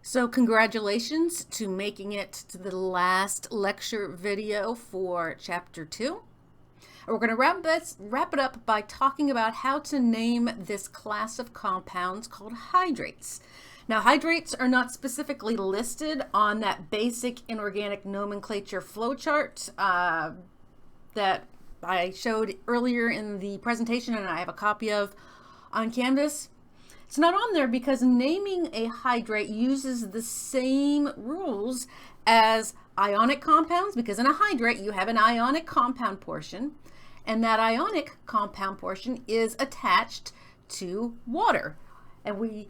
So congratulations to making it to the last lecture video for chapter 2. We're going to wrap it up by talking about how to name this class of compounds called hydrates. Now, hydrates are not specifically listed on that basic inorganic nomenclature flowchart that I showed earlier in the presentation, and I have a copy of on Canvas. It's not on there because naming a hydrate uses the same rules as ionic compounds, because in a hydrate you have an ionic compound portion, and that ionic compound portion is attached to water. And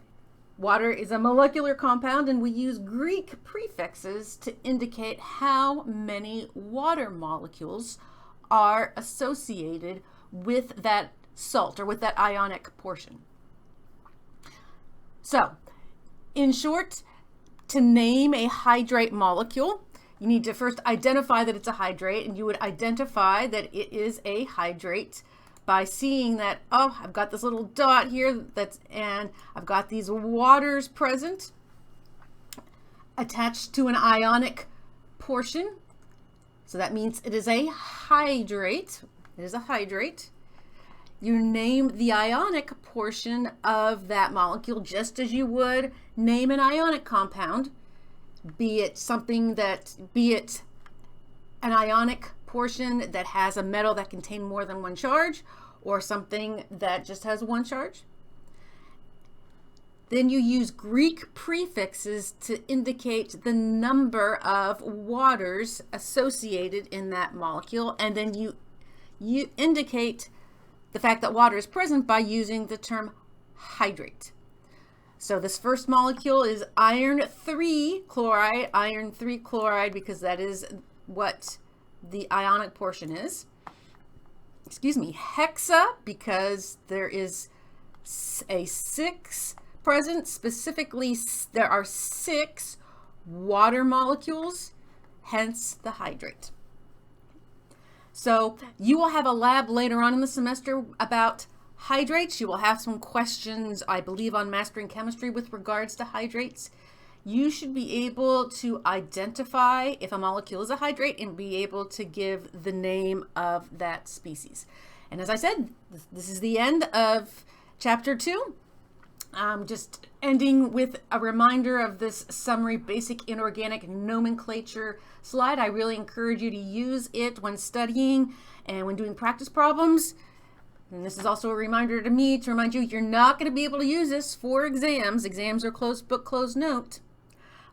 water is a molecular compound, and we use Greek prefixes to indicate how many water molecules are associated with that salt or with that ionic portion. So, in short, to name a hydrate molecule, you need to first identify that it's a hydrate, and you would identify that it is a hydrate by seeing that, oh, I've got this little dot here and I've got these waters present attached to an ionic portion. So that means it is a hydrate. It is a hydrate. You name the ionic portion of that molecule just as you would name an ionic compound, be it an ionic portion that has a metal that contains more than one charge, or something that just has one charge. Then you use Greek prefixes to indicate the number of waters associated in that molecule, and then you indicate the fact that water is present by using the term hydrate. So this first molecule is iron 3 chloride, because that is what the ionic portion is. Excuse me, hexa, because there is a 6 present. Specifically, there are 6 water molecules, hence the hydrate. So you will have a lab later on in the semester about hydrates. You will have some questions, I believe, on mastering chemistry with regards to hydrates. You should be able to identify if a molecule is a hydrate and be able to give the name of that species. And as I said, this is the end of chapter 2. Just ending with a reminder of this summary basic inorganic nomenclature slide. I really encourage you to use it when studying and when doing practice problems. And this is also a reminder to me to remind you, you're not going to be able to use this for exams. Exams are closed book, closed note.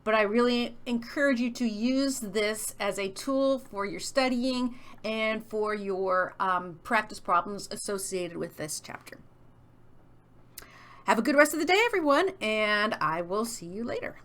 But I really encourage you to use this as a tool for your studying and for your practice problems associated with this chapter. Have a good rest of the day, everyone, and I will see you later.